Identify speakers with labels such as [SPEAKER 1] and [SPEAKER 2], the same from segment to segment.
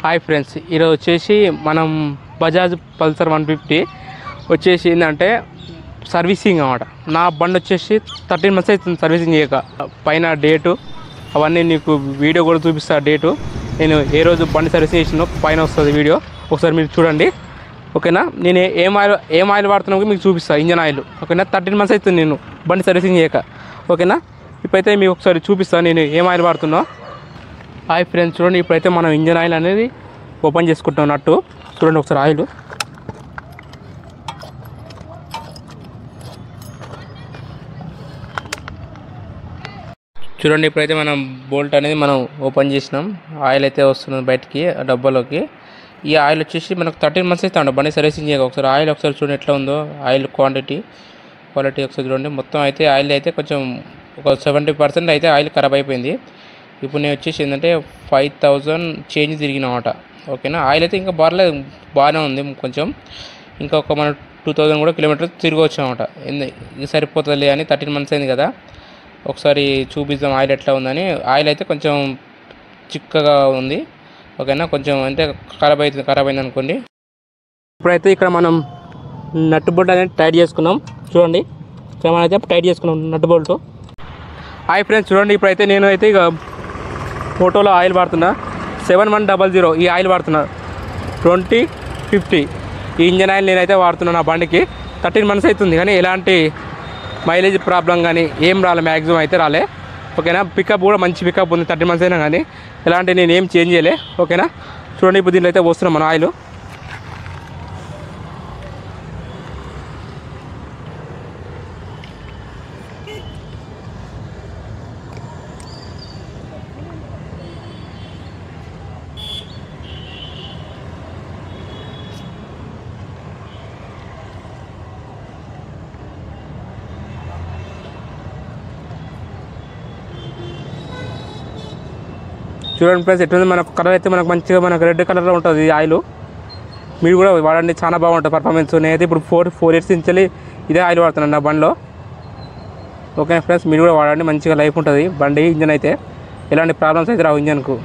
[SPEAKER 1] Hi friends, ఈరోజు వచ్చేసి మనం బజాజ్ పల్సర్ 150 వచ్చేసి ఏంటంటే సర్వీసింగ్ అన్నమాట. నా బండి వచ్చేసి 13 months అవుతుంది సర్వీసింగ్ చేయక. పైన డేటు అవన్నీ నీకు వీడియో కూడా చూపిస్తా. డేటు నేను ఏ రోజు బండి సర్వీసింగ్ చేసినో పైన వస్తుంది వీడియో, ఒకసారి మీరు చూడండి ఓకేనా. నేను ఏం ఆయిల్ వాడుతున్నామో మీకు చూపిస్తాను, ఇంజన్ ఆయిల్ ఓకేనా. 13 months అవుతుంది నేను బండి సర్వీసింగ్ చేయక ఓకేనా. ఇప్పుడైతే మీకు ఒకసారి చూపిస్తాను నేను ఏం ఆయిల్ వాడుతున్నా. హాయ్ ఫ్రెండ్స్, చూడండి ఇప్పుడైతే మనం ఇంజన్ ఆయిల్ అనేది ఓపెన్ చేసుకుంటాం నట్టు. చూడండి ఒకసారి ఆయిల్ చూడండి. ఇప్పుడైతే మనం బోల్ట్ అనేది మనం ఓపెన్ చేసినాం, ఆయిల్ అయితే వస్తుంది బయటికి డబ్బాలోకి. ఈ ఆయిల్ వచ్చేసి మనకు 13 months అయితే అండి బండి సర్వీసింగ్ చేయక. ఒకసారి ఆయిల్ ఒకసారి చూడండి ఎట్లా ఉందో, ఆయిల్ క్వాలిటీ ఒకసారి చూడండి. మొత్తం అయితే ఆయిల్ అయితే కొంచెం ఒక 70% అయితే ఆయిల్ ఖరాబ్ అయిపోయింది. ఇప్పుడు నేను వచ్చేసి ఏంటంటే 5000 చేంజ్ తిరిగినమాట ఓకేనా. ఆయిల్ అయితే ఇంకా బాగానే ఉంది, కొంచెం ఇంకా ఒక మన 2000 కూడా కిలోమీటర్స్ తిరగవచ్చు అనమాట. ఇది సరిపోతుంది అని 13 months అయింది కదా, ఒకసారి చూపిద్దాం ఆయిల్ ఎట్లా ఉందని. ఆయిల్ అయితే కొంచెం చిక్కగా ఉంది ఓకేనా, కొంచెం అంటే ఖరాబ్ అయింది అనుకోండి. ఇప్పుడైతే ఇక్కడ మనం నట్ బోల్ట్ అనేది టైట్ చేసుకున్నాం. చూడండి ఇక్కడ మనం అయితే టైట్ చేసుకున్నాం నట్ బోల్ట్. హాయ్ ఫ్రెండ్స్, చూడండి ఇప్పుడైతే నేను అయితే ఇక ఫోటోలో ఆయిల్ వాడుతున్నా 7100 ఈ ఆయిల్ వాడుతున్నా 2050 ఈ ఇంజన్ ఆయిల్ నేనైతే వాడుతున్నాను. నా బండికి 13 months అవుతుంది కానీ ఎలాంటి మైలేజ్ ప్రాబ్లం కానీ ఏం రాలే, మ్యాక్సిమం అయితే రాలే ఓకేనా. పికప్ కూడా మంచి పికప్ ఉంది 13 months అయినా కానీ ఎలాంటి నేను ఏం చేంజ్ చేయలే ఓకేనా. చూడండి ఇప్పుడు దీంట్లో అయితే పోస్తున్నాం మన ఆయిల్. చూడండి ఫ్రెండ్స్ ఎట్లుంది, మనకు కలర్ అయితే మంచిగా మనకు రెడ్ కలర్లో ఉంటుంది ఈ ఆయిల్. మీరు కూడా వాడండి, చాలా బాగుంటుంది పర్ఫార్మెన్స్. నేనైతే ఇప్పుడు 4 years నుంచి ఇదే ఆయిల్ వాడుతున్నాను నా బండిలో ఓకే ఫ్రెండ్స్. మీరు కూడా వాడండి, మంచిగా లైఫ్ ఉంటుంది బండి. ఇంజన్ అయితే ఎలాంటి ప్రాబ్లమ్స్ అయితే రావు ఇంజన్కు.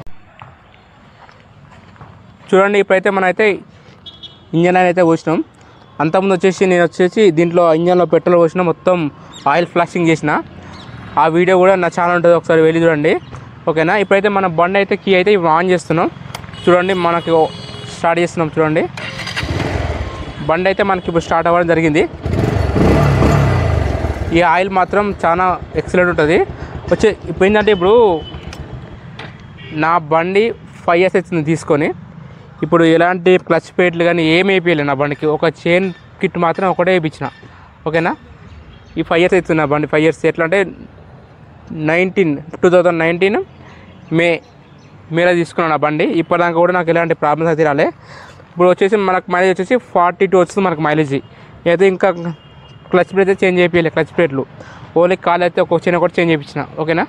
[SPEAKER 1] చూడండి ఇప్పుడైతే మనమైతే ఇంజన్ ఆయిల్ అయితే పోసినాం. అంతకుముందు వచ్చేసి నేను దీంట్లో ఇంజన్లో పెట్రోల్ పోసిన మొత్తం ఆయిల్ ఫ్లాషింగ్ చేసిన ఆ వీడియో కూడా నా ఛానల్ ఉంటుంది, ఒకసారి వెళ్ళి చూడండి ఓకేనా. ఇప్పుడైతే మన బండి అయితే కీ అయితే ఆన్ చేస్తున్నాం. చూడండి మనకి స్టార్ట్ చేస్తున్నాం. చూడండి బండి అయితే మనకి ఇప్పుడు స్టార్ట్ అవ్వడం జరిగింది. ఈ ఆయిల్ మాత్రం చాలా ఎక్సలెంట్ ఉంటుంది. ఇప్పుడు ఏంటంటే ఇప్పుడు నా బండి 5 years అవుతుంది తీసుకొని. ఇప్పుడు ఎలాంటి క్లచ్ ప్లేట్లు కానీ ఏమి వేయలేదు నా బండికి. ఒక చైన్ కిట్ మాత్రం ఒకటే వేయించిన ఓకేనా. ఈ 5 years అవుతుంది నా బండి. 5 years ఎట్లా అంటే 2019 మేలో తీసుకున్నాను నా బండి. ఇప్పటిదాకా కూడా నాకు ఎలాంటి ప్రాబ్లమ్స్ అయితే రాలే. ఇప్పుడు వచ్చేసి మనకు మైలేజ్ వచ్చేసి 42 వస్తుంది మనకు మైలేజ్. అయితే ఇంకా క్లచ్ ప్లేట్ అయితే చేంజ్ చేయలేదు, క్లచ్ ప్లేట్లు ఓన్లీ కాలు అయితే ఒక చైన్ ఒకటి చేంజ్ చేయించిన ఓకేనా.